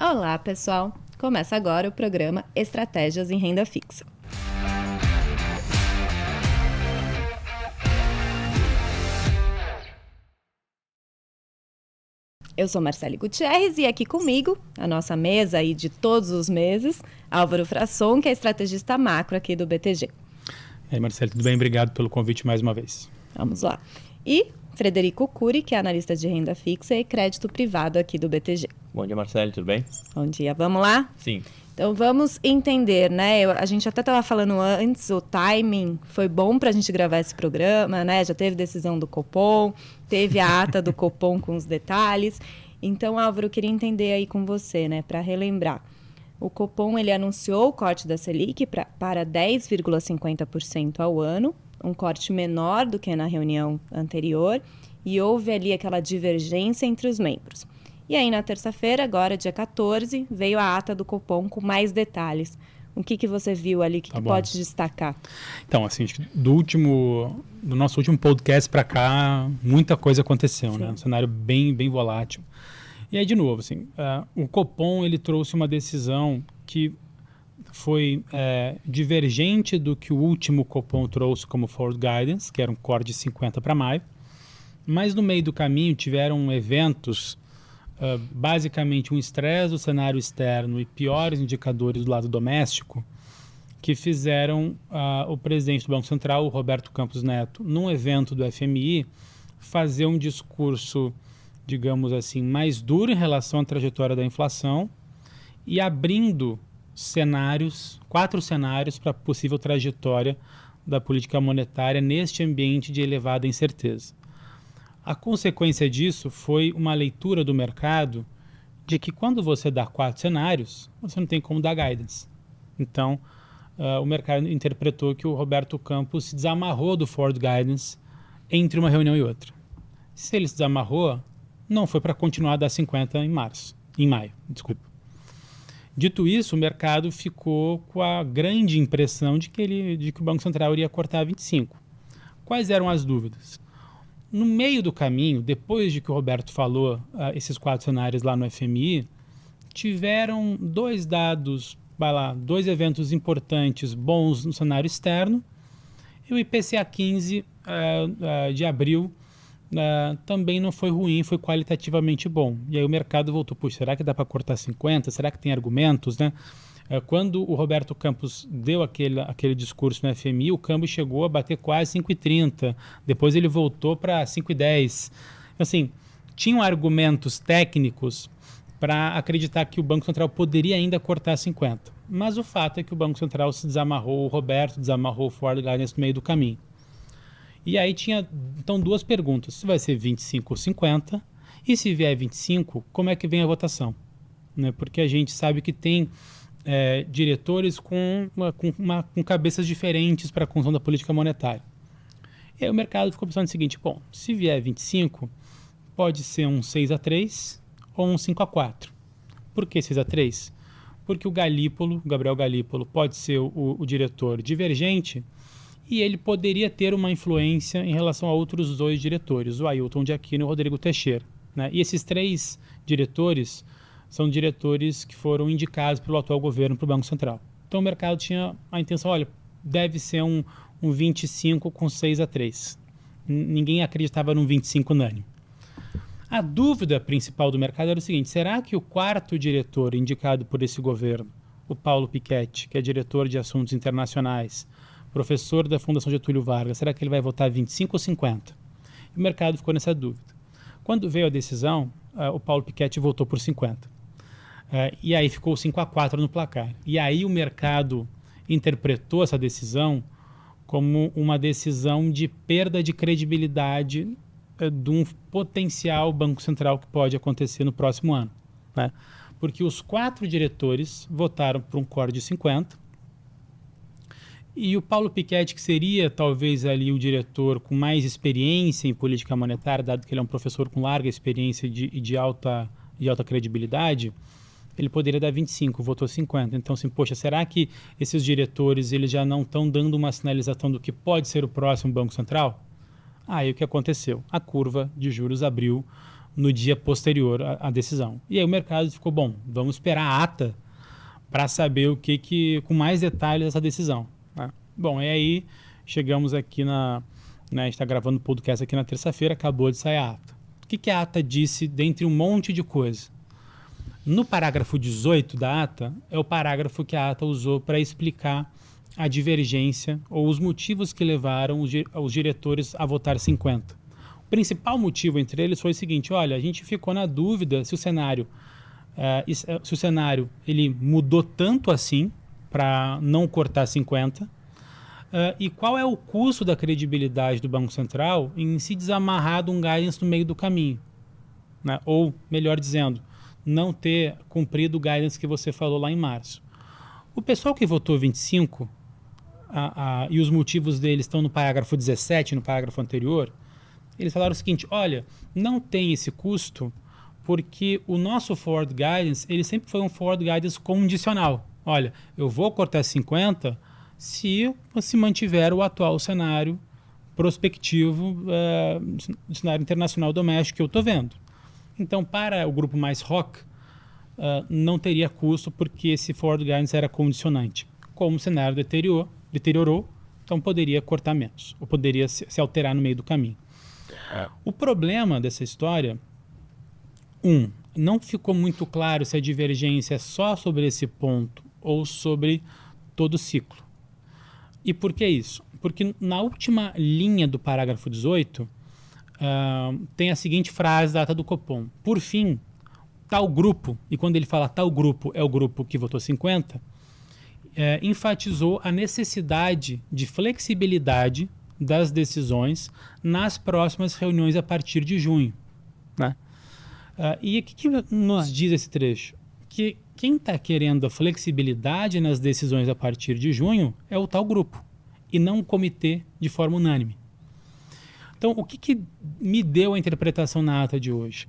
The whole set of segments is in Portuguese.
Olá, pessoal! Começa agora o programa Estratégias em Renda Fixa. Eu sou Marcele Gutierrez e aqui comigo, a nossa mesa aí de todos os meses, Álvaro Frasson, que é estrategista macro aqui do BTG. E aí, Marcele, tudo bem? Obrigado pelo convite mais uma vez. Vamos lá. E Frederico Cury, que é analista de renda fixa e crédito privado aqui do BTG. Bom dia, Marcele, tudo bem? Bom dia, vamos lá? Sim. Então vamos entender, né? A gente até estava falando antes, o timing foi bom para a gente gravar esse programa, né? Já teve decisão do Copom, teve a ata do Copom com os detalhes. Então, Álvaro, eu queria entender aí com você, né? Para relembrar. O Copom, ele anunciou o corte da Selic para 10,50% ao ano, um corte menor do que na reunião anterior, e houve ali aquela divergência entre os membros. E aí, na terça-feira, agora, dia 14, veio a ata do Copom com mais detalhes. O que você viu ali, o que pode destacar? Então, assim, do nosso último podcast para cá, muita coisa aconteceu, né? Um cenário bem volátil. E aí, de novo, assim, o Copom, ele trouxe uma decisão que foi divergente do que o último Copom trouxe como forward guidance, que era um corte de 50 para maio. Mas no meio do caminho tiveram eventos, basicamente um estresse do cenário externo e piores indicadores do lado doméstico, que fizeram o presidente do Banco Central, o Roberto Campos Neto, num evento do FMI, fazer um discurso, digamos assim, mais duro em relação à trajetória da inflação e abrindo quatro cenários para a possível trajetória da política monetária neste ambiente de elevada incerteza. A consequência disso foi uma leitura do mercado de que quando você dá 4 cenários, você não tem como dar guidance. Então, o mercado interpretou que o Roberto Campos se desamarrou do forward guidance entre uma reunião e outra. Se ele se desamarrou, não foi para continuar a dar 50 em maio. Dito isso, o mercado ficou com a grande impressão de que o Banco Central iria cortar 25. Quais eram as dúvidas? No meio do caminho, depois de que o Roberto falou esses 4 cenários lá no FMI, tiveram dois eventos importantes, bons no cenário externo, e o IPCA 15 de abril também não foi ruim, foi qualitativamente bom. E aí o mercado voltou, puxa, será que dá para cortar 50? Será que tem argumentos, né? Quando o Roberto Campos deu aquele discurso no FMI, o câmbio chegou a bater quase 5,30. Depois ele voltou para 5,10. Assim, tinham argumentos técnicos para acreditar que o Banco Central poderia ainda cortar 50. Mas o fato é que o Banco Central se desamarrou, o Roberto desamarrou o forward guidance no meio do caminho. E aí tinha, então, 2 perguntas. Se vai ser 25 ou 50? E se vier 25, como é que vem a votação? Né? Porque a gente sabe que tem diretores com cabeças diferentes para a condução da política monetária. E aí o mercado ficou pensando o seguinte, bom, se vier 25, pode ser um 6-3 ou um 5-4. Por que 6-3? Porque o Gabriel Galípolo, pode ser o diretor divergente e ele poderia ter uma influência em relação a outros 2 diretores, o Ailton de Aquino e o Rodrigo Teixeira. Né? E esses 3 diretores são diretores que foram indicados pelo atual governo para o Banco Central. Então o mercado tinha a intenção, olha, deve ser um 25 com 6-3. Ninguém acreditava num 25 unânime. A dúvida principal do mercado era o seguinte, será que o 4º diretor indicado por esse governo, o Paulo Piketty, que é diretor de assuntos internacionais, professor da Fundação Getúlio Vargas, será que ele vai votar 25 ou 50? E o mercado ficou nessa dúvida. Quando veio a decisão, o Paulo Piketty votou por 50. E aí ficou 5-4 no placar. E aí o mercado interpretou essa decisão como uma decisão de perda de credibilidade de um potencial Banco Central que pode acontecer no próximo ano. Né? Porque os 4 diretores votaram por um corte de 50 e o Paulo Piketty, que seria talvez ali o diretor com mais experiência em política monetária, dado que ele é um professor com larga experiência e de alta credibilidade, ele poderia dar 25, votou 50. Então, assim, poxa, será que esses diretores eles já não estão dando uma sinalização do que pode ser o próximo Banco Central? Aí o que aconteceu? A curva de juros abriu no dia posterior à decisão. E aí o mercado ficou, bom, vamos esperar a ata para saber o que com mais detalhes essa decisão. Né? Bom, e aí chegamos aqui né, a gente está gravando o podcast aqui na terça-feira, acabou de sair a ata. O que a ata disse dentre um monte de coisa? No parágrafo 18 da ata, é o parágrafo que a ata usou para explicar a divergência ou os motivos que levaram os diretores a votar 50. O principal motivo entre eles foi o seguinte, olha, a gente ficou na dúvida se o cenário ele mudou tanto assim para não cortar 50 e qual é o custo da credibilidade do Banco Central em se desamarrar de um guidance no meio do caminho, né? Ou, melhor dizendo, não ter cumprido o guidance que você falou lá em março. O pessoal que votou 25 e os motivos deles estão no parágrafo 17, no parágrafo anterior, eles falaram o seguinte, olha, não tem esse custo porque o nosso forward guidance, ele sempre foi um forward guidance condicional. Olha, eu vou cortar 50 se mantiver o atual cenário prospectivo, cenário internacional doméstico que eu estou vendo. Então, para o grupo mais ROC, não teria custo porque esse forward guidance era condicionante. Como o cenário deteriorou, então poderia cortar menos, ou poderia se alterar no meio do caminho. O problema dessa história, não ficou muito claro se a divergência é só sobre esse ponto ou sobre todo o ciclo. E por que isso? Porque na última linha do parágrafo 18, tem a seguinte frase da ata do Copom. Por fim, tal grupo, e quando ele fala tal grupo, é o grupo que votou 50, enfatizou a necessidade de flexibilidade das decisões nas próximas reuniões a partir de junho. Né? E o que nos diz esse trecho? Que quem está querendo a flexibilidade nas decisões a partir de junho é o tal grupo, e não o comitê de forma unânime. Então, o que me deu a interpretação na ata de hoje?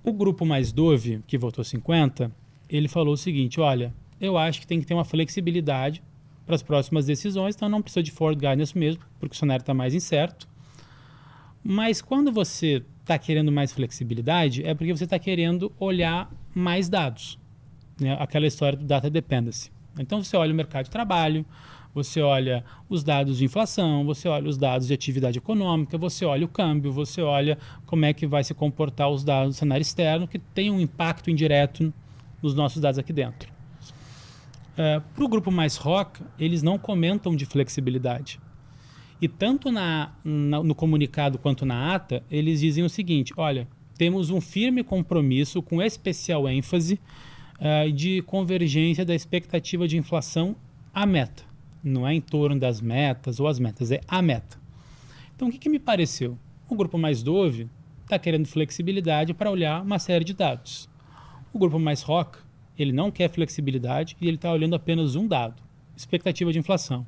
O grupo mais Dove, que votou 50, ele falou o seguinte, olha, eu acho que tem que ter uma flexibilidade para as próximas decisões, então não precisa de forward guidance mesmo, porque o cenário está mais incerto. Mas quando você está querendo mais flexibilidade, é porque você está querendo olhar mais dados, né? Aquela história do data dependency. Então você olha o mercado de trabalho, você olha os dados de inflação, você olha os dados de atividade econômica, você olha o câmbio, você olha como é que vai se comportar os dados do cenário externo, que tem um impacto indireto nos nossos dados aqui dentro. Para o grupo mais ROC, eles não comentam de flexibilidade. E tanto no comunicado quanto na ata, eles dizem o seguinte, olha, temos um firme compromisso com especial ênfase de convergência da expectativa de inflação à meta. Não é em torno das metas ou as metas, é a meta. Então, o que me pareceu? O grupo mais Dove está querendo flexibilidade para olhar uma série de dados. O grupo mais ROC, ele não quer flexibilidade e ele está olhando apenas um dado, expectativa de inflação.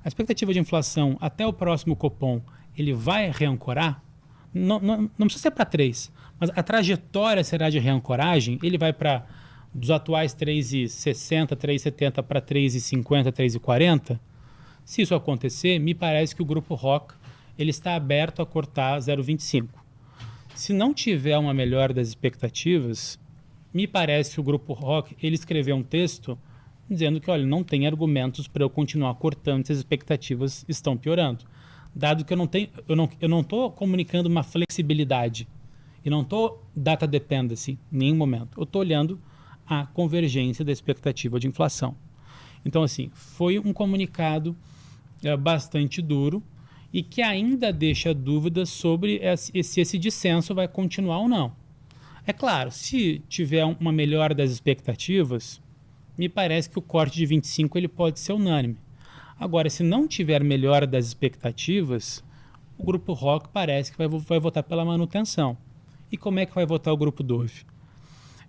A expectativa de inflação até o próximo Copom, ele vai reancorar? Não precisa ser para 3, mas a trajetória será de reancoragem, ele vai para dos atuais 3,60, 3,70 para 3,50, 3,40? Se isso acontecer, me parece que o grupo ROC ele está aberto a cortar 0,25. Se não tiver uma melhora das expectativas, me parece que o grupo ROC ele escreveu um texto dizendo que, olha, não tem argumentos para eu continuar cortando se as expectativas estão piorando. Dado que eu não estou comunicando uma flexibilidade e não estou data dependency em nenhum momento. Eu estou olhando a convergência da expectativa de inflação. Então, assim, foi um comunicado bastante duro e que ainda deixa dúvidas sobre se esse dissenso vai continuar ou não. É claro, se tiver uma melhora das expectativas, me parece que o corte de 25 ele pode ser unânime. Agora, se não tiver melhora das expectativas, o grupo ROC parece que vai votar pela manutenção. E como é que vai votar o grupo Dove?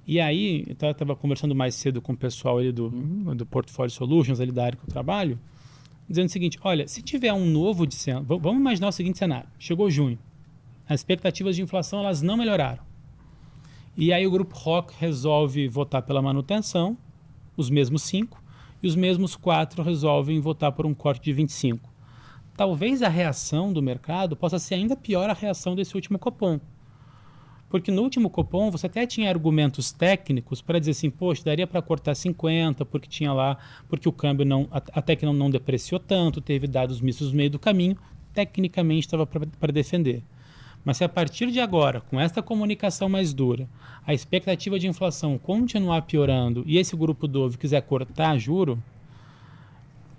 E aí, eu estava conversando mais cedo com o pessoal ali do Portfolio Solutions, ali da área que eu trabalho, dizendo o seguinte, olha, se tiver um novo dissenso, vamos imaginar o seguinte cenário, chegou junho, as expectativas de inflação elas não melhoraram. E aí o grupo ROC resolve votar pela manutenção, os mesmos 5, e os mesmos 4 resolvem votar por um corte de 25. Talvez a reação do mercado possa ser ainda pior a reação desse último Copom. Porque no último Copom você até tinha argumentos técnicos para dizer assim, poxa, daria para cortar 50, porque tinha lá, porque o câmbio até que não depreciou tanto, teve dados mistos no meio do caminho, tecnicamente estava para defender. Mas se a partir de agora, com esta comunicação mais dura, a expectativa de inflação continuar piorando e esse grupo Dove quiser cortar juro,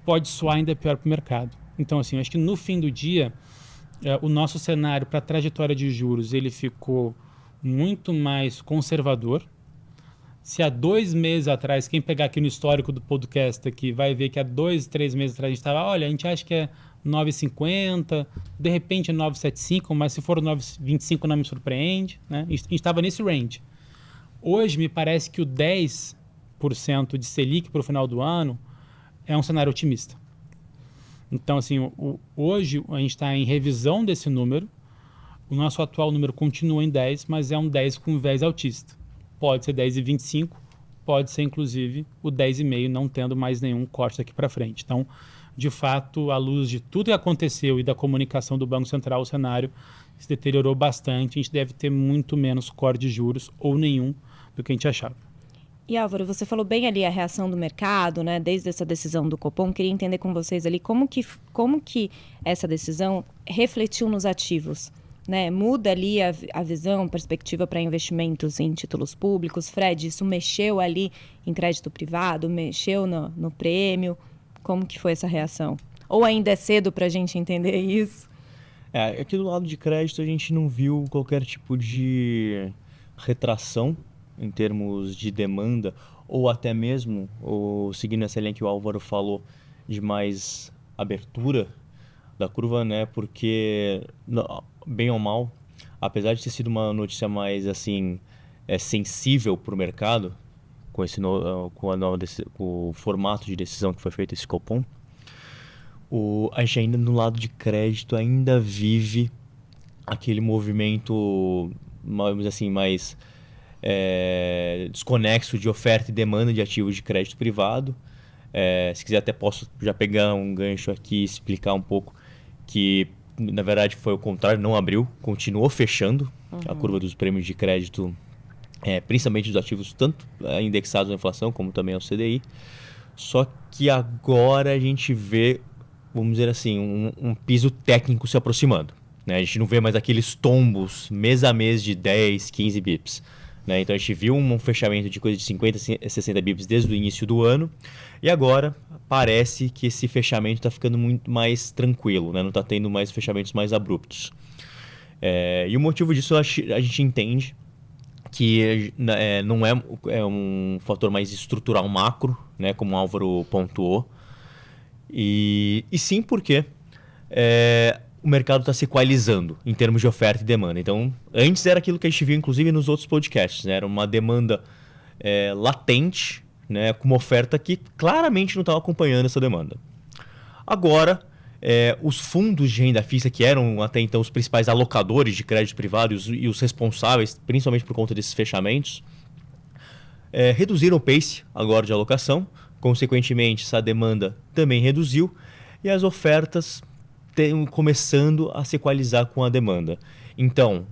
pode soar ainda pior para o mercado. Então, assim, eu acho que no fim do dia, o nosso cenário para a trajetória de juros, ele ficou muito mais conservador. Se há 2 meses atrás, quem pegar aqui no histórico do podcast aqui, vai ver que há 2, 3 meses atrás a gente estava, olha, a gente acha que é 9,50, de repente é 9,75, mas se for 9,25 não me surpreende, né? A gente estava nesse range. Hoje me parece que o 10% de Selic para o final do ano é um cenário otimista. Então, assim, hoje a gente está em revisão desse número. O nosso atual número continua em 10, mas é um 10 com viés altista. Pode ser 10,25, pode ser, inclusive, o 10,5 não tendo mais nenhum corte daqui para frente. Então, de fato, à luz de tudo que aconteceu e da comunicação do Banco Central, o cenário se deteriorou bastante. A gente deve ter muito menos corte de juros, ou nenhum, do que a gente achava. E Álvaro, você falou bem ali a reação do mercado, né? Desde essa decisão do Copom, queria entender com vocês ali como que essa decisão refletiu nos ativos, né? Muda ali a visão, perspectiva para investimentos em títulos públicos. Fred, isso mexeu ali em crédito privado, mexeu no prêmio? Como que foi essa reação? Ou ainda é cedo para a gente entender isso? Aqui do lado de crédito a gente não viu qualquer tipo de retração em termos de demanda, ou até mesmo, seguindo essa linha que o Álvaro falou, de mais abertura da curva, né? Porque, bem ou mal, apesar de ter sido uma notícia mais assim, sensível para o mercado, com o formato de decisão que foi feito esse Copom, a gente ainda no lado de crédito ainda vive aquele movimento, vamos assim, mais desconexo de oferta e demanda de ativos de crédito privado. Se quiser até posso já pegar um gancho aqui e explicar um pouco que na verdade foi o contrário, não abriu, continuou fechando a curva dos prêmios de crédito, principalmente dos ativos tanto indexados à inflação como também ao CDI. Só que agora a gente vê, vamos dizer assim, um piso técnico se aproximando, né? A gente não vê mais aqueles tombos mês a mês de 10, 15 bips. Né? Então a gente viu um fechamento de coisa de 50, 60 bips desde o início do ano e agora parece que esse fechamento está ficando muito mais tranquilo, né? Não está tendo mais fechamentos mais abruptos. E o motivo disso a gente entende que não é um fator mais estrutural macro, né? Como o Álvaro pontuou, e sim porque o mercado está se equalizando em termos de oferta e demanda. Então, antes era aquilo que a gente viu, inclusive, nos outros podcasts, né? Era uma demanda latente, né? Com uma oferta que claramente não estava acompanhando essa demanda. Agora, os fundos de renda fixa, que eram até então os principais alocadores de crédito privado e os responsáveis, principalmente por conta desses fechamentos, reduziram o pace agora de alocação. Consequentemente, essa demanda também reduziu e as ofertas começando a se equalizar com a demanda. Então,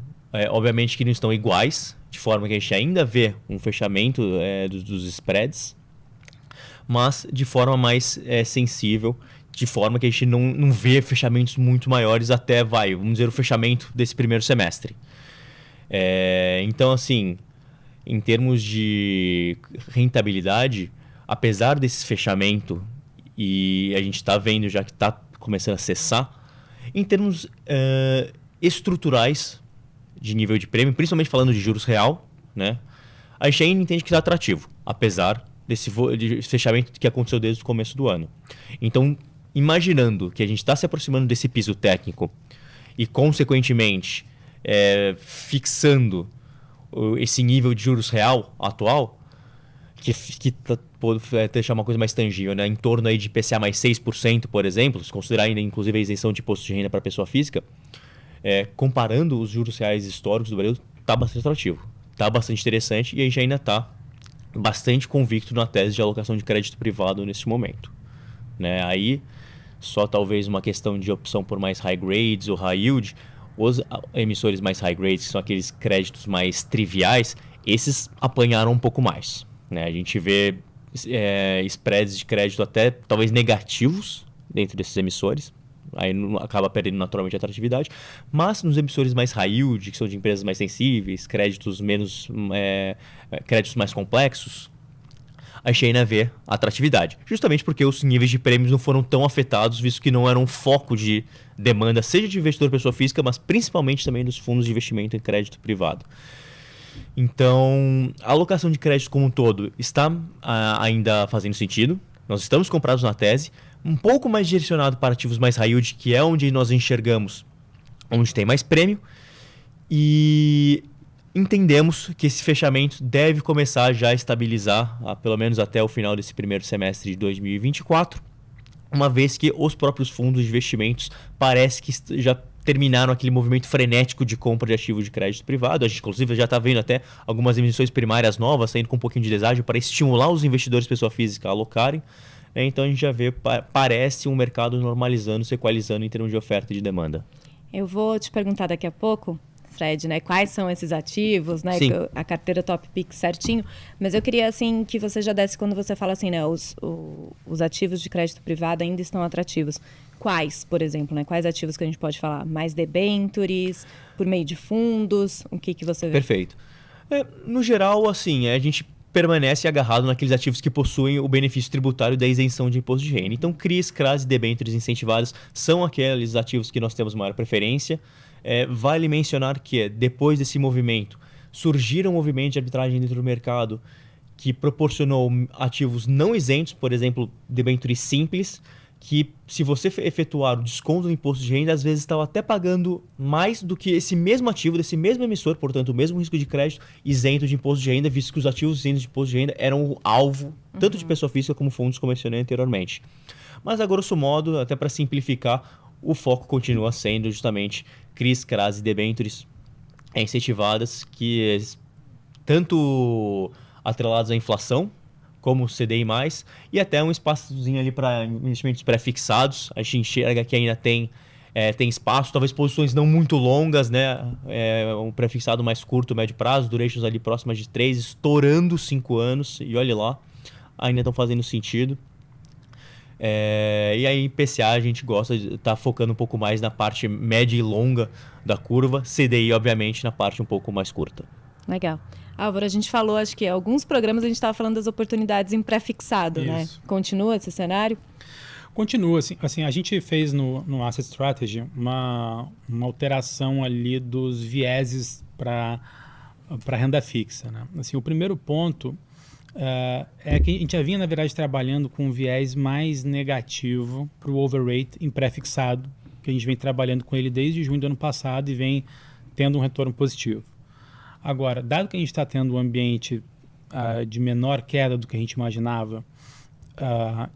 obviamente que não estão iguais, de forma que a gente ainda vê um fechamento dos spreads, mas de forma mais sensível, de forma que a gente não vê fechamentos muito maiores até, vamos dizer, o fechamento desse primeiro semestre. Então, assim, em termos de rentabilidade, apesar desse fechamento, e a gente está vendo já que está começando a cessar, em termos estruturais de nível de prêmio, principalmente falando de juros real, né, a gente ainda entende que está atrativo, apesar desse fechamento que aconteceu desde o começo do ano. Então, imaginando que a gente está se aproximando desse piso técnico e, consequentemente, fixando esse nível de juros real atual, que pode deixar uma coisa mais tangível, né? Em torno aí de IPCA mais 6%, por exemplo, se considerar ainda inclusive a isenção de imposto de renda para a pessoa física, comparando os juros reais históricos do Brasil, está bastante atrativo, está bastante interessante e a gente ainda está bastante convicto na tese de alocação de crédito privado nesse momento. Né? Aí, só talvez uma questão de opção por mais high grades ou high yield, Os emissores mais high grade, que são aqueles créditos mais triviais, esses apanharam um pouco mais, né? A gente vê spreads de crédito até talvez negativos dentro desses emissores, aí acaba perdendo naturalmente a atratividade, mas nos emissores mais high yield, que são de empresas mais sensíveis, créditos mais complexos, a gente ainda vê atratividade, justamente porque os níveis de prêmios não foram tão afetados, visto que não era um foco de demanda, seja de investidor pessoa física, mas principalmente também dos fundos de investimento em crédito privado. Então, a alocação de crédito como um todo está ainda fazendo sentido. Nós estamos comprados na tese, um pouco mais direcionado para ativos mais high yield, que é onde nós enxergamos onde tem mais prêmio. E entendemos que esse fechamento deve começar já a estabilizar, pelo menos até o final desse primeiro semestre de 2024, uma vez que os próprios fundos de investimentos parece que já terminaram aquele movimento frenético de compra de ativos de crédito privado. A gente, inclusive, já está vendo até algumas emissões primárias novas saindo com um pouquinho de deságio para estimular os investidores pessoa física a alocarem. Então, a gente já vê, parece um mercado normalizando, se equalizando em termos de oferta e de demanda. Eu vou te perguntar daqui a pouco, Fred, né, quais são esses ativos, né, a carteira Top Picks certinho, mas eu queria, assim, que você já desse, quando você fala assim, né, os ativos de crédito privado ainda estão atrativos. Quais, por exemplo, né, quais ativos que a gente pode falar? Mais debentures, por meio de fundos, o que você vê? Perfeito. No geral, assim, a gente permanece agarrado naqueles ativos que possuem o benefício tributário da isenção de imposto de renda. Então, CRIs, CRAs e debêntures incentivadas são aqueles ativos que nós temos maior preferência. Vale mencionar que, depois desse movimento, surgiram movimentos de arbitragem dentro do mercado que proporcionou ativos não isentos, por exemplo, debêntures simples, que se você efetuar o desconto do imposto de renda, às vezes estava até pagando mais do que esse mesmo ativo, desse mesmo emissor, portanto, o mesmo risco de crédito isento de imposto de renda, visto que os ativos isentos de imposto de renda eram o alvo, tanto de pessoa física como fundos, como mencionei anteriormente. Mas, a grosso modo, até para simplificar, o foco continua sendo justamente CRIs, CRAs e debêntures incentivadas, que tanto atrelados à inflação, como o CDI+, e até um espaçozinho ali para investimentos pré-fixados. A gente enxerga que ainda tem espaço, talvez posições não muito longas, né? Um pré-fixado mais curto, médio prazo, durations ali próximas de 3, estourando 5 anos, e olha lá, ainda estão fazendo sentido. E aí, em PCA, a gente gosta de estar focando um pouco mais na parte média e longa da curva, CDI, obviamente, na parte um pouco mais curta. Legal. Álvaro, a gente falou, acho que alguns programas a gente estava falando das oportunidades em pré-fixado, né? Continua esse cenário? Continua. Assim, a gente fez no Asset Strategy uma alteração ali dos vieses para renda fixa, né? Assim, o primeiro ponto é que a gente já vinha, na verdade, trabalhando com um viés mais negativo para o overweight em pré-fixado, que a gente vem trabalhando com ele desde junho do ano passado e vem tendo um retorno positivo. Agora, dado que a gente está tendo um ambiente de menor queda do que a gente imaginava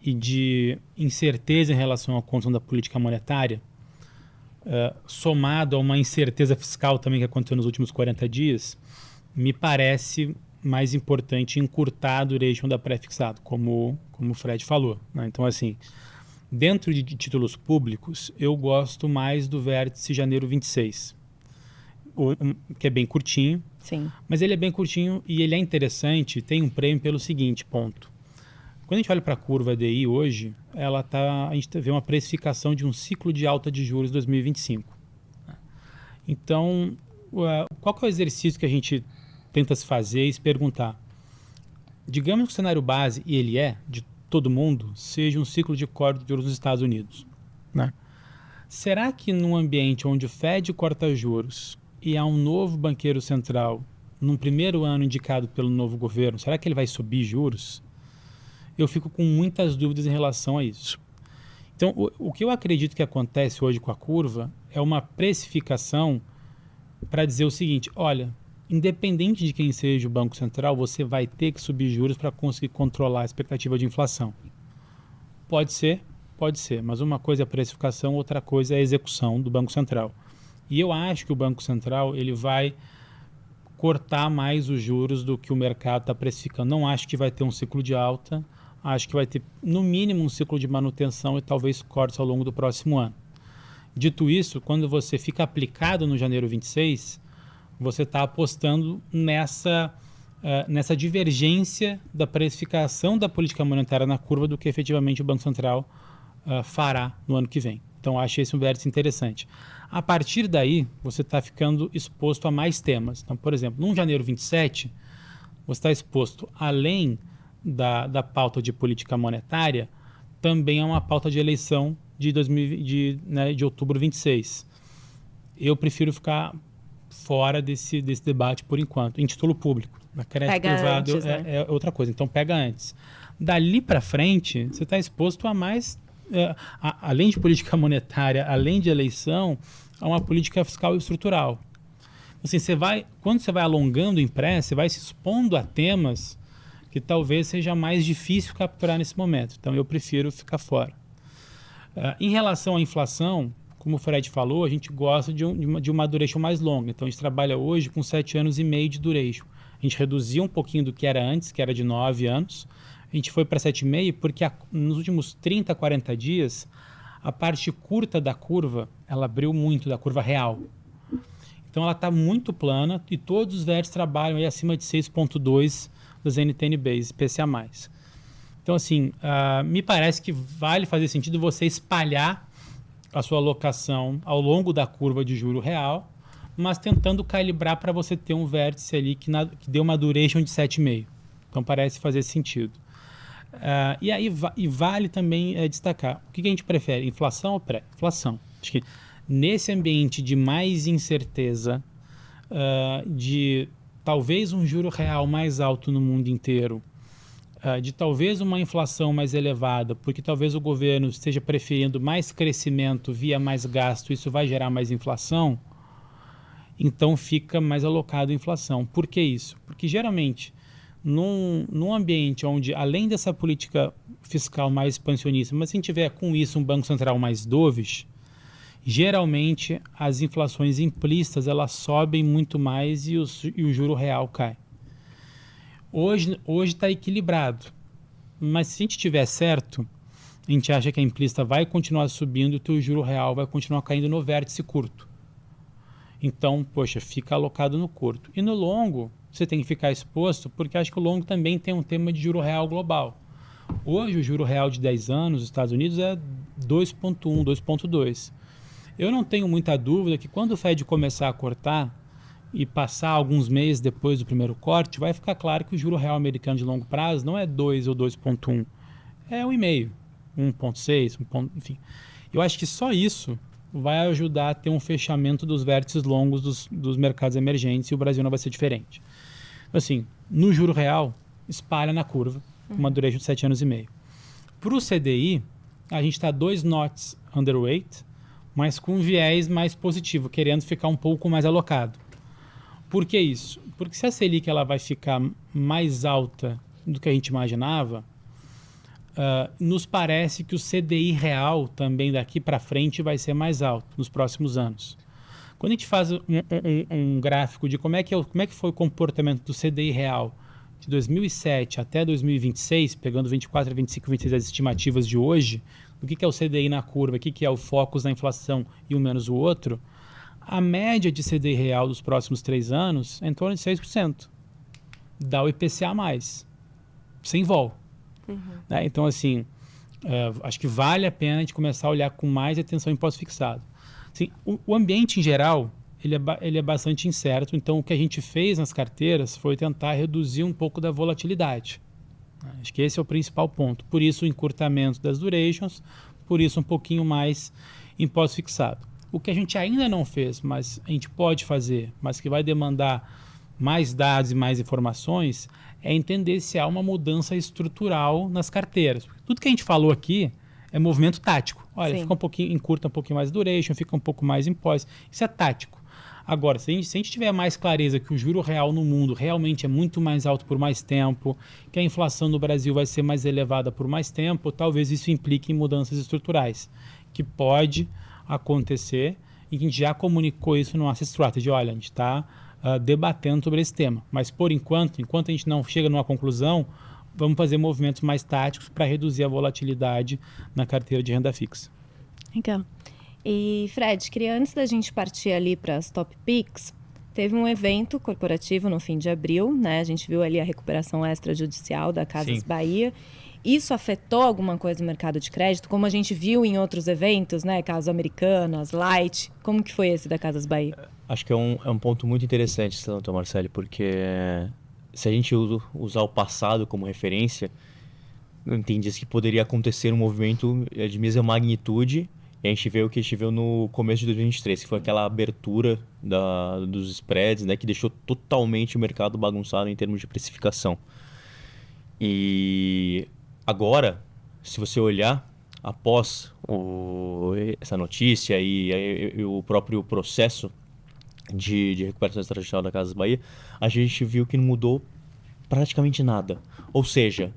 e de incerteza em relação à condição da política monetária, somado a uma incerteza fiscal também que aconteceu nos últimos 40 dias, me parece mais importante encurtar a duration da pré-fixado, como o Fred falou, né? Então, assim, dentro de títulos públicos, eu gosto mais do vértice janeiro 26, que é bem curtinho. Sim. Mas ele é bem curtinho e ele é interessante, tem um prêmio pelo seguinte ponto. Quando a gente olha para a curva DI hoje, a gente vê uma precificação de um ciclo de alta de juros 2025. Então, qual que é o exercício que a gente tenta se fazer e se perguntar? Digamos que o cenário base, e ele de todo mundo, seja um ciclo de corte de juros nos Estados Unidos, né? Será que num ambiente onde o Fed corta juros e há um novo banqueiro central, num primeiro ano indicado pelo novo governo, será que ele vai subir juros? Eu fico com muitas dúvidas em relação a isso. Então, o que eu acredito que acontece hoje com a curva é uma precificação para dizer o seguinte: olha, independente de quem seja o Banco Central, você vai ter que subir juros para conseguir controlar a expectativa de inflação. Pode ser, mas uma coisa é a precificação, outra coisa é a execução do Banco Central. E eu acho que o Banco Central ele vai cortar mais os juros do que o mercado está precificando. Não acho que vai ter um ciclo de alta, acho que vai ter, no mínimo, um ciclo de manutenção e talvez cortes ao longo do próximo ano. Dito isso, quando você fica aplicado no janeiro 26, você está apostando nessa divergência da precificação da política monetária na curva do que efetivamente o Banco Central fará no ano que vem. Então, acho esse um vértice interessante. A partir daí, você está ficando exposto a mais temas. Então, por exemplo, no janeiro 27, você está exposto, além da pauta de política monetária, também a uma pauta de eleição de outubro 26. Eu prefiro ficar fora desse debate por enquanto, em título público. Na crédito privado antes, né? é outra coisa, então pega antes. Dali para frente, você está exposto a mais, além de política monetária, além de eleição, a uma política fiscal e estrutural. Assim, quando você vai alongando o empréstimo, você vai se expondo a temas que talvez seja mais difícil capturar nesse momento. Então, eu prefiro ficar fora. Em relação à inflação, como o Fred falou, a gente gosta de uma duration mais longa. Então, a gente trabalha hoje com 7 anos e meio de duration. A gente reduziu um pouquinho do que era antes, que era de 9 anos. A gente foi para 7,5 porque nos últimos 30, 40 dias, a parte curta da curva, ela abriu muito, da curva real. Então, ela está muito plana e todos os vértices trabalham aí acima de 6,2 das NTN-Bs, IPCA+. Então, assim, me parece que vale fazer sentido você espalhar a sua alocação ao longo da curva de juro real, mas tentando calibrar para você ter um vértice ali que dê uma duration de 7,5. Então, parece fazer sentido. E aí vale também destacar, o que a gente prefere, inflação ou pré-inflação? Acho que nesse ambiente de mais incerteza, de talvez um juro real mais alto no mundo inteiro, de talvez uma inflação mais elevada, porque talvez o governo esteja preferindo mais crescimento via mais gasto, isso vai gerar mais inflação, então fica mais alocado em inflação. Por que isso? Porque geralmente, num ambiente onde, além dessa política fiscal mais expansionista, mas se a gente tiver com isso um Banco Central mais dovish, geralmente as inflações implícitas elas sobem muito mais e o juro real cai. Hoje está equilibrado, mas se a gente tiver certo, a gente acha que a implícita vai continuar subindo e o juro real vai continuar caindo no vértice curto. Então, poxa, fica alocado no curto. E no longo, você tem que ficar exposto, porque acho que o longo também tem um tema de juro real global. Hoje, o juro real de 10 anos nos Estados Unidos é 2,1, 2,2. Eu não tenho muita dúvida que quando o Fed começar a cortar e passar alguns meses depois do primeiro corte, vai ficar claro que o juro real americano de longo prazo não é 2 ou 2,1, é 1,5, 1,6, enfim. Eu acho que só isso vai ajudar a ter um fechamento dos vértices longos dos mercados emergentes e o Brasil não vai ser diferente. Assim, no juro real, espalha na curva, com uma duration de 7 anos e meio. Para o CDI, a gente está 2 knots underweight, mas com um viés mais positivo, querendo ficar um pouco mais alocado. Por que isso? Porque se a Selic ela vai ficar mais alta do que a gente imaginava, nos parece que o CDI real também daqui para frente vai ser mais alto nos próximos anos. Quando a gente faz um gráfico de como é que foi o comportamento do CDI real de 2007 até 2026, pegando 24, 25, 26 as estimativas de hoje, do que é o CDI na curva, o que é o focus na inflação e um menos o outro, a média de CDI real dos próximos 3 anos é em torno de 6%. Dá o IPCA+, sem vol. Né? Então, assim, acho que vale a pena a gente começar a olhar com mais atenção em imposto fixado. Assim, o ambiente em geral, ele é bastante incerto, então o que a gente fez nas carteiras foi tentar reduzir um pouco da volatilidade. Acho que esse é o principal ponto. Por isso o encurtamento das durations, por isso um pouquinho mais imposto fixado. O que a gente ainda não fez, mas a gente pode fazer, mas que vai demandar mais dados e mais informações, é entender se há uma mudança estrutural nas carteiras. Porque tudo que a gente falou aqui é movimento tático. Olha, Sim. fica um pouquinho, encurta um pouquinho mais duration, fica um pouco mais imposto. Isso é tático. Agora, se a gente tiver mais clareza que o juro real no mundo realmente é muito mais alto por mais tempo, que a inflação no Brasil vai ser mais elevada por mais tempo, talvez isso implique em mudanças estruturais, que pode acontecer e a gente já comunicou isso no Asset Strategy. Olha, a gente está debatendo sobre esse tema, mas por enquanto a gente não chega numa conclusão, vamos fazer movimentos mais táticos para reduzir a volatilidade na carteira de renda fixa. Legal. E, Fred, queria antes da gente partir ali para as top picks, teve um evento corporativo no fim de abril, né? A gente viu ali a recuperação extrajudicial da Casas Sim. Bahia. Isso afetou alguma coisa no mercado de crédito, como a gente viu em outros eventos, né? Caso Americanas, Light. Como que foi esse da Casas Bahia? Acho que é um ponto muito interessante, doutor Marcelo, porque se a gente usar o passado como referência, eu entendi que poderia acontecer um movimento de mesma magnitude. E a gente vê o que a gente viu no começo de 2023, que foi aquela abertura dos spreads, né, que deixou totalmente o mercado bagunçado em termos de precificação. E agora, se você olhar após essa notícia e o próprio processo de recuperação extrajudicial da Casas Bahia, a gente viu que não mudou praticamente nada. Ou seja,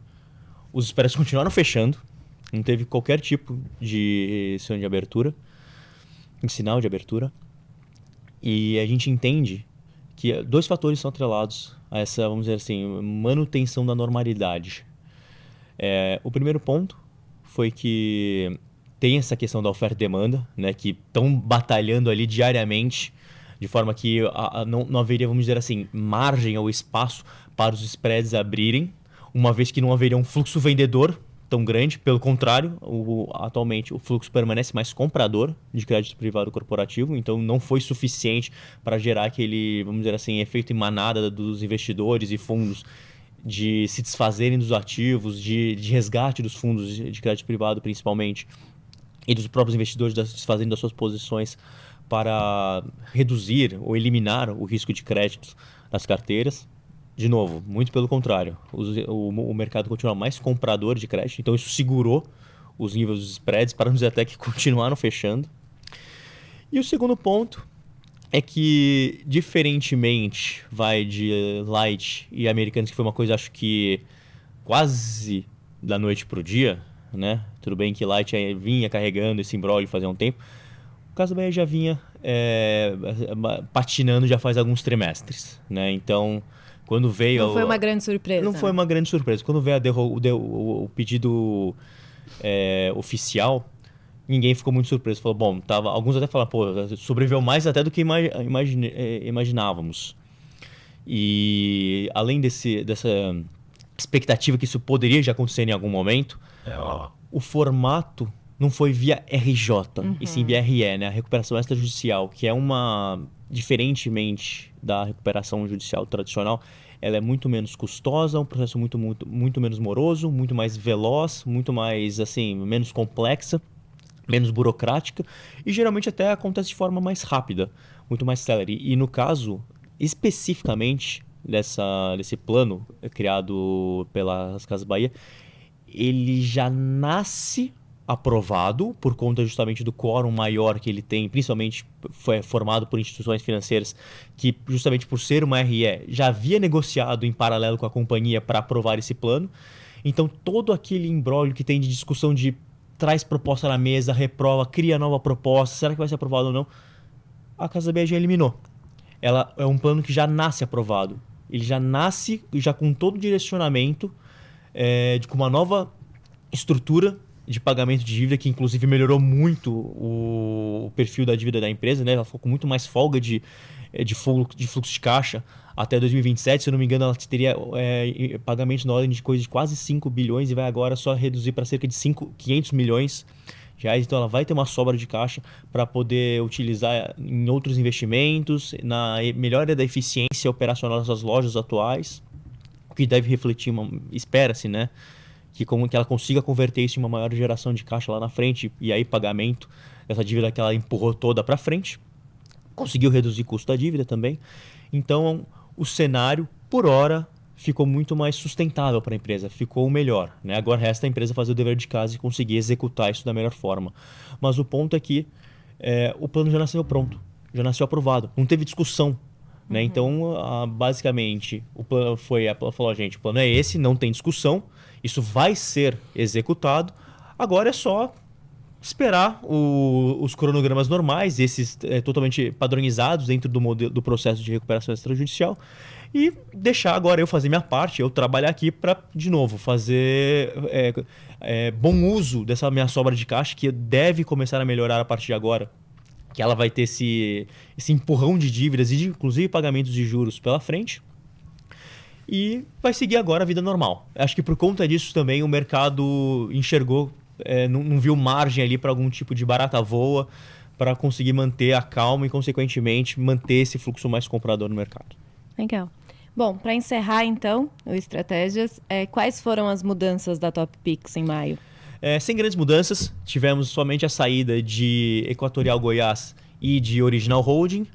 os spreads continuaram fechando, não teve qualquer tipo de sinal de abertura. E a gente entende que dois fatores são atrelados a essa, vamos dizer assim, manutenção da normalidade. O primeiro ponto foi que tem essa questão da oferta e demanda, né, que estão batalhando ali diariamente, de forma que não haveria, vamos dizer assim, margem ou espaço para os spreads abrirem, uma vez que não haveria um fluxo vendedor tão grande. Pelo contrário, atualmente o fluxo permanece mais comprador de crédito privado corporativo, então não foi suficiente para gerar aquele, vamos dizer assim, efeito em manada dos investidores e fundos de se desfazerem dos ativos, de resgate dos fundos de crédito privado principalmente, e dos próprios investidores se desfazendo das suas posições para reduzir ou eliminar o risco de crédito das carteiras. De novo, muito pelo contrário, o mercado continua mais comprador de crédito, então isso segurou os níveis dos spreads, para não dizer até que continuaram fechando. E o segundo ponto é que, diferentemente de Light e Americanas, que foi uma coisa, acho que quase da noite para o dia, né? Tudo bem que Light vinha carregando esse imbróglio fazia um tempo, o Casas Bahia já vinha patinando já faz alguns trimestres, né? Então, quando veio... Não foi uma grande surpresa. Não foi uma grande surpresa. Quando veio o pedido oficial, ninguém ficou muito surpreso. Falou, bom, alguns até falaram, pô, sobreviveu mais até do que imaginávamos. E além dessa expectativa que isso poderia já acontecer em algum momento, o formato não foi via RJ, e sim via RE, né? A recuperação extrajudicial, que é diferentemente da recuperação judicial tradicional, ela é muito menos custosa, um processo muito menos moroso, muito mais veloz, muito mais, assim, menos complexa, menos burocrática, e geralmente até acontece de forma mais rápida, muito mais célere. E no caso, especificamente desse plano criado pelas Casas Bahia, ele já nasce aprovado por conta justamente do quórum maior que ele tem, principalmente foi formado por instituições financeiras que, justamente por ser uma RE, já havia negociado em paralelo com a companhia para aprovar esse plano. Então, todo aquele imbróglio que tem de discussão de traz proposta na mesa, reprova, cria nova proposta, será que vai ser aprovado ou não? A Casas Bahia já eliminou. Ela é um plano que já nasce aprovado. Ele já nasce já com todo o direcionamento, com uma nova estrutura de pagamento de dívida, que inclusive melhorou muito o perfil da dívida da empresa, né? Ela ficou com muito mais folga de fluxo de caixa até 2027. Se eu não me engano, ela teria pagamentos na ordem de coisa de quase 5 bilhões e vai agora só reduzir para cerca de 500 milhões de reais. Então ela vai ter uma sobra de caixa para poder utilizar em outros investimentos, na melhora da eficiência operacional das lojas atuais, o que deve refletir, espera-se, né? Que ela consiga converter isso em uma maior geração de caixa lá na frente, e aí pagamento dessa dívida que ela empurrou toda para frente. Conseguiu reduzir o custo da dívida também. Então, o cenário, por hora, ficou muito mais sustentável para a empresa, ficou melhor, né? Agora resta a empresa fazer o dever de casa e conseguir executar isso da melhor forma. Mas o ponto é que o plano já nasceu pronto, já nasceu aprovado, não teve discussão. Né? Então, basicamente, o plano ela falou, gente, o plano é esse, não tem discussão, isso vai ser executado, agora é só esperar os cronogramas normais, esses totalmente padronizados dentro do processo de recuperação extrajudicial, e deixar agora eu fazer minha parte, eu trabalhar aqui para, de novo, fazer bom uso dessa minha sobra de caixa, que deve começar a melhorar a partir de agora, que ela vai ter esse empurrão de dívidas e inclusive pagamentos de juros pela frente. E vai seguir agora a vida normal. Acho que por conta disso também o mercado enxergou, não viu margem ali para algum tipo de barata voa para conseguir manter a calma e, consequentemente, manter esse fluxo mais comprador no mercado. Legal. Bom, para encerrar então o Estratégias, quais foram as mudanças da Top Picks em maio? Sem grandes mudanças, tivemos somente a saída de Equatorial Goiás e de Original Holding.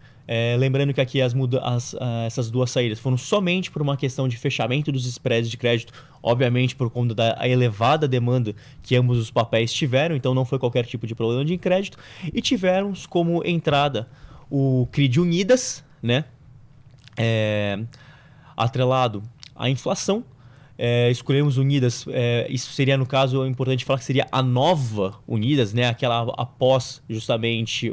Lembrando que aqui essas duas saídas foram somente por uma questão de fechamento dos spreads de crédito, obviamente por conta da elevada demanda que ambos os papéis tiveram, então não foi qualquer tipo de problema de crédito. E tivemos como entrada o CRI Unidas, né? Atrelado à inflação. Escolhemos Unidas, isso seria, no caso, é importante falar que seria a nova Unidas, né? Aquela após justamente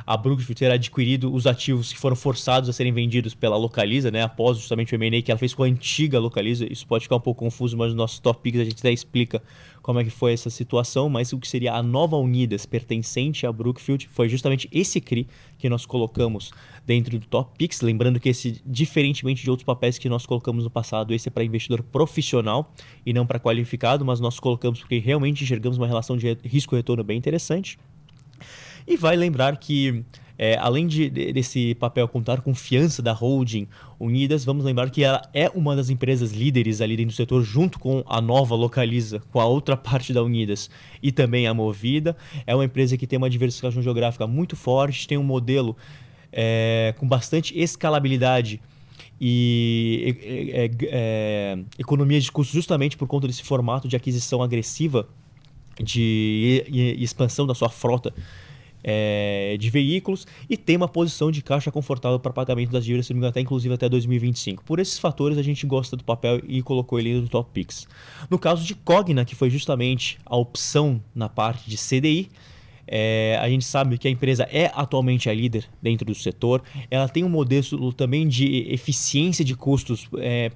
a Brookfield ter adquirido os ativos que foram forçados a serem vendidos pela Localiza, né? Após justamente o M&A que ela fez com a antiga Localiza. Isso pode ficar um pouco confuso, mas no nosso Top Picks a gente até explica como é que foi essa situação, mas o que seria a nova Unidas pertencente à Brookfield foi justamente esse CRI que nós colocamos dentro do Top Picks. Lembrando que esse, diferentemente de outros papéis que nós colocamos no passado, esse é para investidor profissional e não para qualificado, mas nós colocamos porque realmente enxergamos uma relação de risco-retorno bem interessante. E vai lembrar que, além desse papel contar confiança da holding Unidas, vamos lembrar que ela é uma das empresas líderes ali dentro do setor, junto com a nova Localiza, com a outra parte da Unidas e também a Movida. É uma empresa que tem uma diversificação geográfica muito forte, tem um modelo com bastante escalabilidade e economias de custos justamente por conta desse formato de aquisição agressiva e expansão da sua frota de veículos, e tem uma posição de caixa confortável para pagamento das dívidas, até inclusive até 2025. Por esses fatores a gente gosta do papel e colocou ele no Top Picks. No caso de Cogna, que foi justamente a opção na parte de CDI, a gente sabe que a empresa é atualmente a líder dentro do setor. Ela tem um modelo também de eficiência de custos,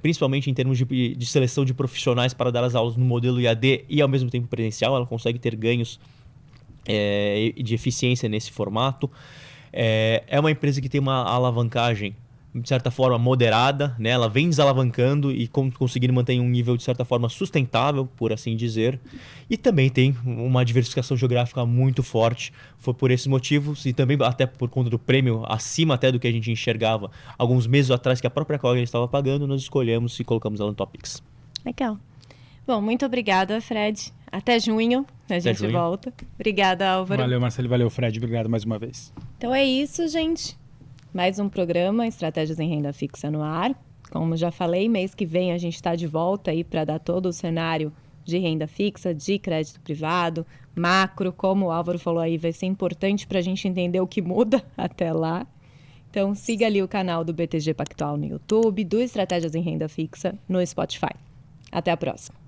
principalmente em termos de seleção de profissionais para dar as aulas no modelo IAD e ao mesmo tempo presencial. Ela consegue ter ganhos de eficiência nesse formato. É uma empresa que tem uma alavancagem de certa forma moderada, né? Ela vem desalavancando e conseguindo manter um nível de certa forma sustentável, por assim dizer, e também tem uma diversificação geográfica muito forte. Foi por esses motivos e também até por conta do prêmio acima até do que a gente enxergava alguns meses atrás que a própria Cogna estava pagando, nós escolhemos e colocamos ela no Top Picks. Legal. Bom, muito obrigada, Fred. Até junho, a gente volta. Obrigada, Álvaro. Valeu, Marcelo. Valeu, Fred. Obrigado mais uma vez. Então é isso, gente. Mais um programa Estratégias em Renda Fixa no ar. Como já falei, mês que vem a gente está de volta aí para dar todo o cenário de renda fixa, de crédito privado, macro. Como o Álvaro falou aí, vai ser importante para a gente entender o que muda até lá. Então siga ali o canal do BTG Pactual no YouTube, do Estratégias em Renda Fixa no Spotify. Até a próxima.